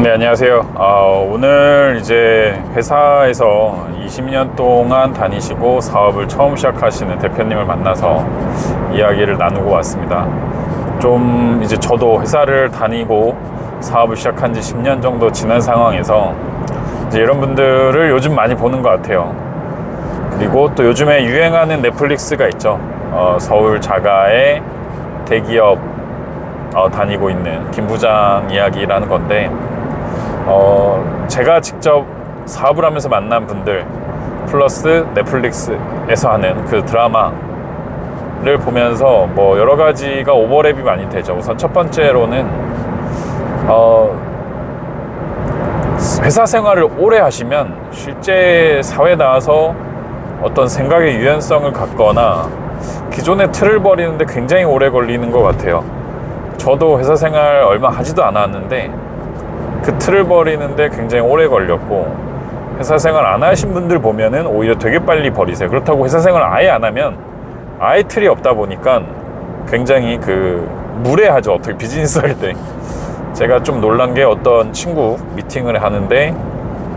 네, 안녕하세요. 오늘 이제 회사에서 20년 동안 다니시고 사업을 처음 시작하시는 대표님을 만나서 이야기를 나누고 왔습니다. 좀 이제 저도 회사를 다니고 사업을 시작한 지 10년 정도 지난 상황에서 이제 이런 분들을 요즘 많이 보는 것 같아요. 그리고 또 요즘에 유행하는 넷플릭스가 있죠. 서울 자가의 대기업 다니고 있는 김 부장 이야기라는 건데, 제가 직접 사업을 하면서 만난 분들 플러스 넷플릭스에서 하는 그 드라마를 보면서 뭐 여러 가지가 오버랩이 많이 되죠. 우선 첫 번째로는 회사 생활을 오래 하시면 실제 사회에 나와서 어떤 생각의 유연성을 갖거나 기존의 틀을 버리는데 굉장히 오래 걸리는 것 같아요. 저도 회사 생활 얼마 하지도 않았는데 그 틀을 버리는데 굉장히 오래 걸렸고, 회사 생활 안 하신 분들 보면은 오히려 되게 빨리 버리세요. 그렇다고 회사 생활 아예 안 하면 아예 틀이 없다 보니까 굉장히 무례하죠. 어떻게 비즈니스 할 때. 제가 좀 놀란 게, 어떤 친구 미팅을 하는데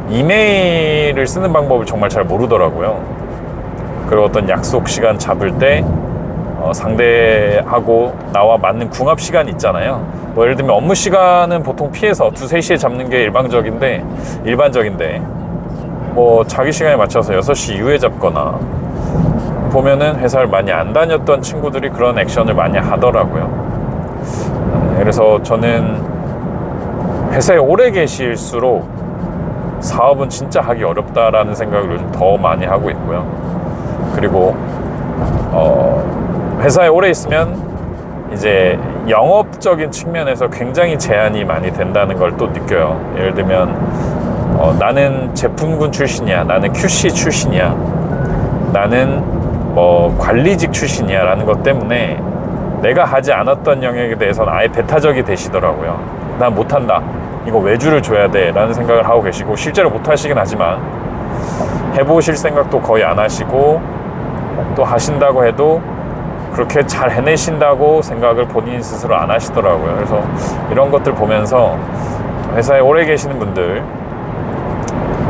이메일을 쓰는 방법을 정말 잘 모르더라고요. 그리고 어떤 약속 시간 잡을 때 상대하고 나와 맞는 궁합 시간이 있잖아요. 뭐 예를 들면 업무 시간은 보통 피해서 2, 3시에 잡는 게 일반적인데 뭐 자기 시간에 맞춰서 6시 이후에 잡거나, 보면은 회사를 많이 안 다녔던 친구들이 그런 액션을 많이 하더라고요. 그래서 저는 회사에 오래 계실수록 사업은 진짜 하기 어렵다라는 생각을 요즘 더 많이 하고 있고요. 그리고 회사에 오래 있으면 이제 영업적인 측면에서 굉장히 제한이 많이 된다는 걸 또 느껴요. 예를 들면 나는 제품군 출신이야, 나는 QC 출신이야, 나는 뭐 관리직 출신이야 라는 것 때문에 내가 하지 않았던 영역에 대해서는 아예 배타적이 되시더라고요. 난 못한다, 이거 외주를 줘야 돼 라는 생각을 하고 계시고, 실제로 못하시긴 하지만 해보실 생각도 거의 안 하시고, 또 하신다고 해도 그렇게 잘 해내신다고 생각을 본인 스스로 안 하시더라고요. 그래서 이런 것들 보면서 회사에 오래 계시는 분들,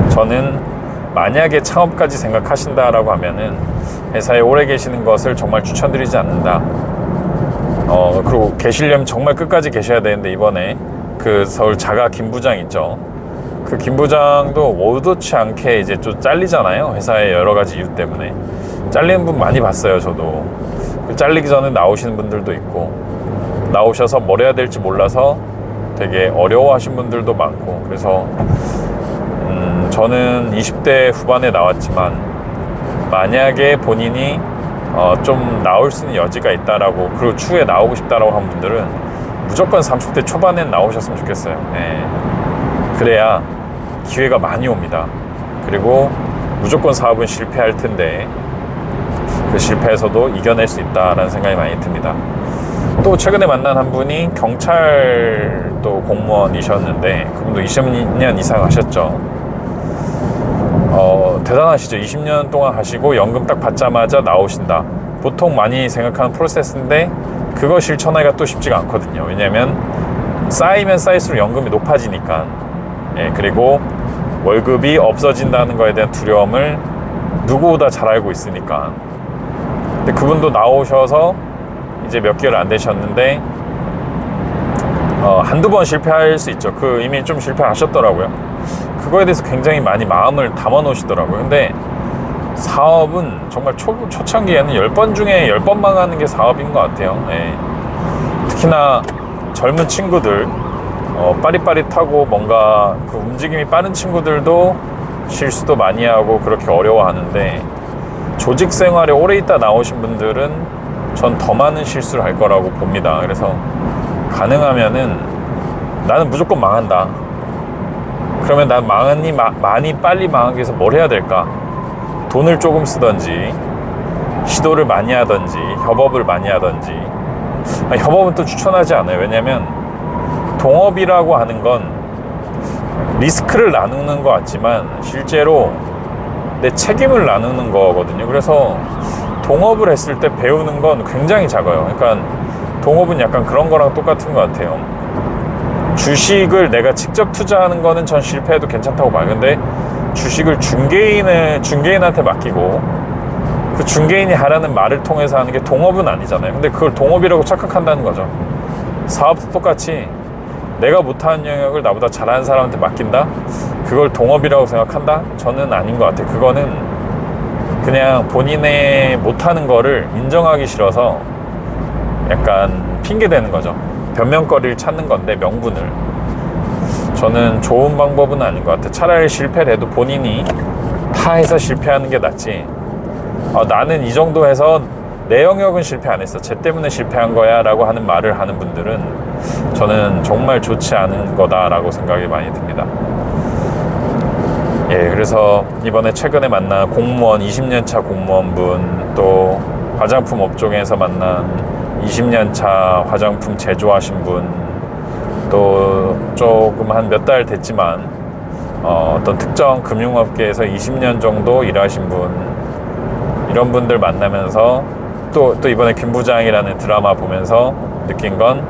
저는 만약에 창업까지 생각하신다라고 하면은 회사에 오래 계시는 것을 정말 추천드리지 않는다. 그리고 계시려면 정말 끝까지 계셔야 되는데, 이번에 그 서울 자가 김 부장 있죠. 그 김 부장도 의도치 않게 이제 좀 잘리잖아요. 회사의 여러 가지 이유 때문에 잘리는 분 많이 봤어요. 저도 잘리기 전에 나오시는 분들도 있고, 나오셔서 뭘 해야 될지 몰라서 되게 어려워하신 분들도 많고, 그래서 저는 20대 후반에 나왔지만 만약에 본인이 좀 나올 수 있는 여지가 있다라고, 그리고 추후에 나오고 싶다라고 한 분들은 무조건 30대 초반엔 나오셨으면 좋겠어요. 그래야 기회가 많이 옵니다. 그리고 무조건 사업은 실패할 텐데 그 실패에서도 이겨낼 수 있다라는 생각이 많이 듭니다. 또 최근에 만난 한 분이 경찰도 공무원이셨는데, 그분도 20년 이상 하셨죠. 대단하시죠. 20년 동안 하시고 연금 딱 받자마자 나오신다. 보통 많이 생각하는 프로세스인데 그거 실천하기가 또 쉽지가 않거든요. 왜냐하면 쌓이면 쌓일수록 연금이 높아지니까. 그리고 월급이 없어진다는 거에 대한 두려움을 누구보다 잘 알고 있으니까. 근데 그분도 나오셔서 이제 몇 개월 안 되셨는데 한두 번 실패할 수 있죠. 이미 좀 실패하셨더라고요. 그거에 대해서 굉장히 많이 마음을 담아 놓으시더라고요. 근데 사업은 정말 초창기에는 10번 중에 10번 망하는 게 사업인 것 같아요. 특히나 젊은 친구들, 빠릿빠릿하고 뭔가 그 움직임이 빠른 친구들도 실수도 많이 하고 그렇게 어려워하는데, 조직 생활에 오래 있다 나오신 분들은 전 더 많은 실수를 할 거라고 봅니다. 그래서 가능하면은 나는 무조건 망한다. 그러면 난 많이 빨리 망하기 위해서 뭘 해야 될까? 돈을 조금 쓰던지, 시도를 많이 하던지, 협업을 많이 하던지. 협업은 또 추천하지 않아요. 왜냐면 동업이라고 하는 건 리스크를 나누는 것 같지만 실제로 내 책임을 나누는 거거든요. 그래서 동업을 했을 때 배우는 건 굉장히 작아요. 그러니까 동업은 약간 그런 거랑 똑같은 것 같아요. 주식을 내가 직접 투자하는 거는 전 실패해도 괜찮다고 봐요. 근데 주식을 중개인한테 맡기고 그 중개인이 하라는 말을 통해서 하는 게 동업은 아니잖아요. 근데 그걸 동업이라고 착각한다는 거죠. 사업도 똑같이 내가 못하는 영역을 나보다 잘하는 사람한테 맡긴다? 그걸 동업이라고 생각한다? 저는 아닌 것 같아요. 그거는 그냥 본인의 못하는 거를 인정하기 싫어서 약간 핑계대는 거죠. 변명거리를 찾는 건데, 명분을. 저는 좋은 방법은 아닌 것 같아요. 차라리 실패를 해도 본인이 다 해서 실패하는 게 낫지. 나는 이 정도 해서 내 영역은 실패 안 했어, 쟤 때문에 실패한 거야 라고 하는 말을 하는 분들은 저는 정말 좋지 않은 거다라고 생각이 많이 듭니다. 예, 그래서 이번에 최근에 만난 공무원, 20년차 공무원분, 또 화장품 업종에서 만난 20년차 화장품 제조하신 분, 또 조금 한 몇 달 됐지만 어떤 특정 금융업계에서 20년 정도 일하신 분, 이런 분들 만나면서 또 이번에 김부장이라는 드라마 보면서 느낀 건,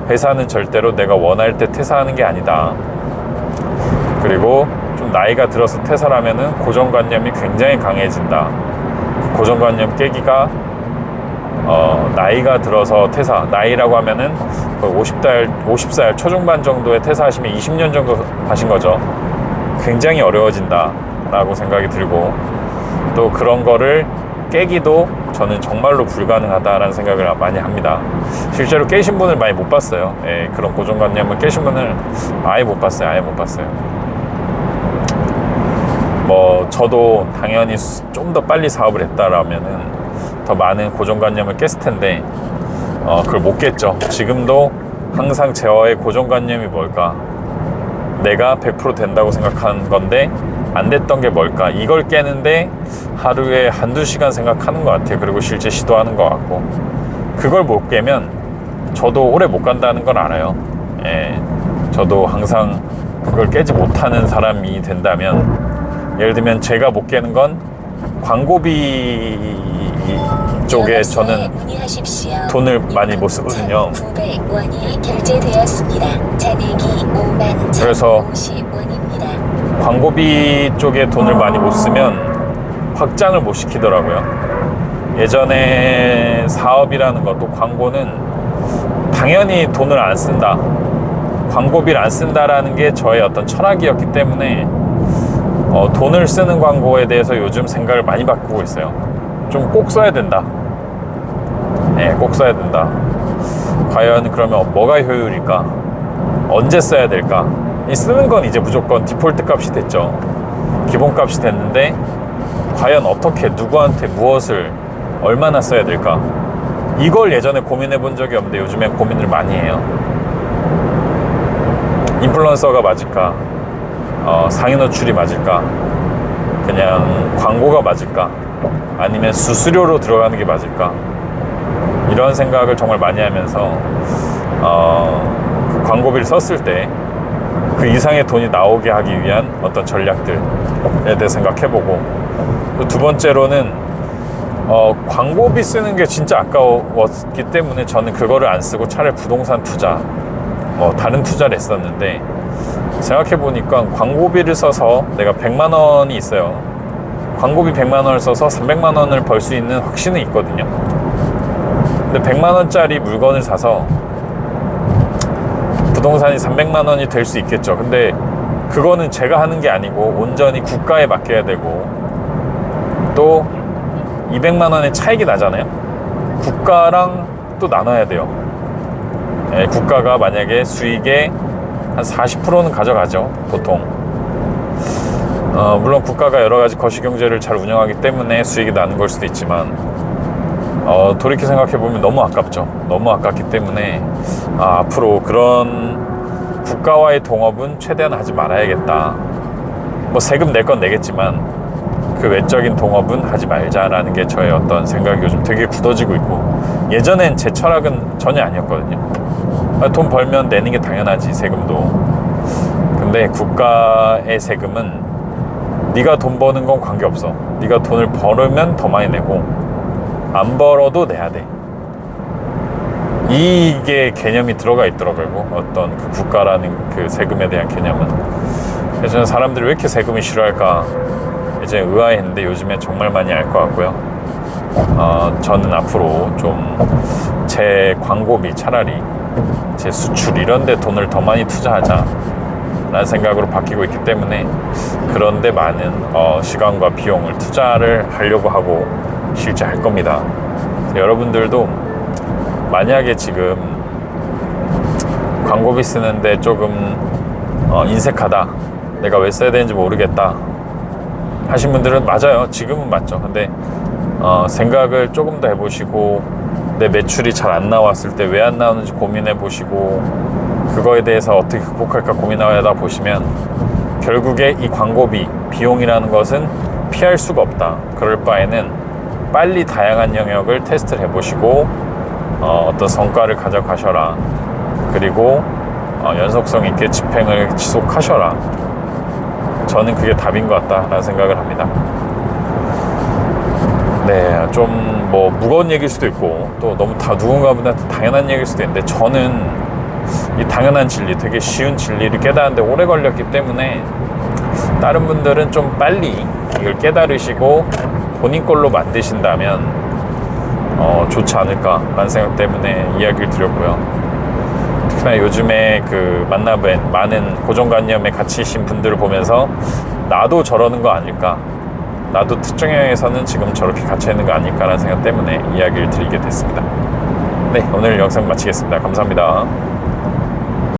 회사는 절대로 내가 원할 때 퇴사하는 게 아니다. 그리고 좀 나이가 들어서 퇴사를 하면은 고정관념이 굉장히 강해진다. 그 고정관념 깨기가 나이가 들어서 퇴사, 나이라고 하면은 50살 초중반 정도에 퇴사하시면 20년 정도 하신 거죠. 굉장히 어려워진다 라고 생각이 들고, 또 그런 거를 깨기도 저는 정말로 불가능하다라는 생각을 많이 합니다. 실제로 깨신 분을 많이 못 봤어요. 예, 그런 고정관념을 깨신 분을 아예 못 봤어요. 뭐 저도 당연히 좀 더 빨리 사업을 했다라면은 더 많은 고정관념을 깼을 텐데 그걸 못 깼죠. 지금도 항상 제어의 고정관념이 뭘까? 내가 100% 된다고 생각하는 건데 안 됐던 게 뭘까? 이걸 깨는데 하루에 한두 시간 생각하는 것 같아요. 그리고 실제 시도하는 것 같고, 그걸 못 깨면 저도 오래 못 간다는 걸 알아요. 예, 저도 항상 그걸 깨지 못하는 사람이 된다면, 예를 들면 제가 못 깨는 건 광고비 쪽에 저는 돈을 많이 못 쓰거든요. 그래서 광고비 쪽에 돈을 많이 못 쓰면 확장을 못 시키더라고요. 예전에 사업이라는 것도, 광고는 당연히 돈을 안 쓴다, 광고비를 안 쓴다라는 게 저의 어떤 철학이었기 때문에 돈을 쓰는 광고에 대해서 요즘 생각을 많이 바꾸고 있어요. 좀 꼭 써야 된다. 네, 꼭 써야 된다. 과연 그러면 뭐가 효율일까? 언제 써야 될까? 쓰는 건 이제 무조건 디폴트 값이 됐죠. 기본 값이 됐는데 과연 어떻게, 누구한테 무엇을 얼마나 써야 될까? 이걸 예전에 고민해 본 적이 없는데 요즘엔 고민을 많이 해요. 인플루언서가 맞을까? 상위 노출이 맞을까? 그냥 광고가 맞을까? 아니면 수수료로 들어가는 게 맞을까? 이런 생각을 정말 많이 하면서 그 광고비를 썼을 때 그 이상의 돈이 나오게 하기 위한 어떤 전략들에 대해 생각해보고, 또 두 번째로는 광고비 쓰는 게 진짜 아까웠기 때문에 저는 그거를 안 쓰고 차라리 부동산 투자, 다른 투자를 했었는데, 생각해보니까 광고비를 써서 내가 100만 원이 있어요. 광고비 100만 원을 써서 300만 원을 벌 수 있는 확신은 있거든요. 근데 100만 원짜리 물건을 사서 부동산이 300만 원이 될 수 있겠죠. 근데 그거는 제가 하는 게 아니고 온전히 국가에 맡겨야 되고, 또 200만 원의 차익이 나잖아요. 국가랑 또 나눠야 돼요. 예, 국가가 만약에 수익의 한 40%는 가져가죠, 보통. 물론 국가가 여러 가지 거시경제를 잘 운영하기 때문에 수익이 나는 걸 수도 있지만, 돌이켜 생각해보면 너무 아깝죠. 너무 아깝기 때문에 앞으로 그런 국가와의 동업은 최대한 하지 말아야겠다. 뭐 세금 낼 건 내겠지만 그 외적인 동업은 하지 말자라는 게 저의 어떤 생각이 요즘 되게 굳어지고 있고, 예전엔 제 철학은 전혀 아니었거든요. 돈 벌면 내는 게 당연하지, 세금도. 근데 국가의 세금은 네가 돈 버는 건 관계없어. 네가 돈을 벌으면 더 많이 내고 안 벌어도 내야 돼. 이게 개념이 들어가 있더라고요. 어떤 그 국가라는 그 세금에 대한 개념은. 그래서 저는 사람들이 왜 이렇게 세금을 싫어할까 이제 의아했는데 요즘에 정말 많이 알 것 같고요. 저는 앞으로 좀 제 광고비 차라리 제 수출 이런 데 돈을 더 많이 투자하자 라는 생각으로 바뀌고 있기 때문에 그런데 많은 시간과 비용을 투자를 하려고 하고 실제 할 겁니다. 여러분들도 만약에 지금 광고비 쓰는데 조금 인색하다, 내가 왜 써야 되는지 모르겠다 하신 분들은 맞아요. 지금은 맞죠. 근데 생각을 조금 더 해보시고 내 매출이 잘 안 나왔을 때 왜 안 나오는지 고민해 보시고 그거에 대해서 어떻게 극복할까 고민하다 보시면 결국에 이 광고비 비용이라는 것은 피할 수가 없다. 그럴 바에는 빨리 다양한 영역을 테스트를 해보시고 어떤 성과를 가져가셔라. 그리고 연속성 있게 집행을 지속하셔라. 저는 그게 답인 것 같다라는 생각을 합니다. 네, 좀 뭐 무거운 얘기일 수도 있고 또 너무 누군가분한테 당연한 얘기일 수도 있는데 저는 이 당연한 진리, 되게 쉬운 진리를 깨닫는데 오래 걸렸기 때문에 다른 분들은 좀 빨리 이걸 깨달으시고 본인 걸로 만드신다면 좋지 않을까라는 생각 때문에 이야기를 드렸고요. 특히나 요즘에 그 만나뵌 많은 고정관념에 갇히신 분들을 보면서 나도 저러는 거 아닐까, 나도 특정 영역에서는 지금 저렇게 갇혀있는 거 아닐까라는 생각 때문에 이야기를 드리게 됐습니다. 네, 오늘 영상 마치겠습니다. 감사합니다.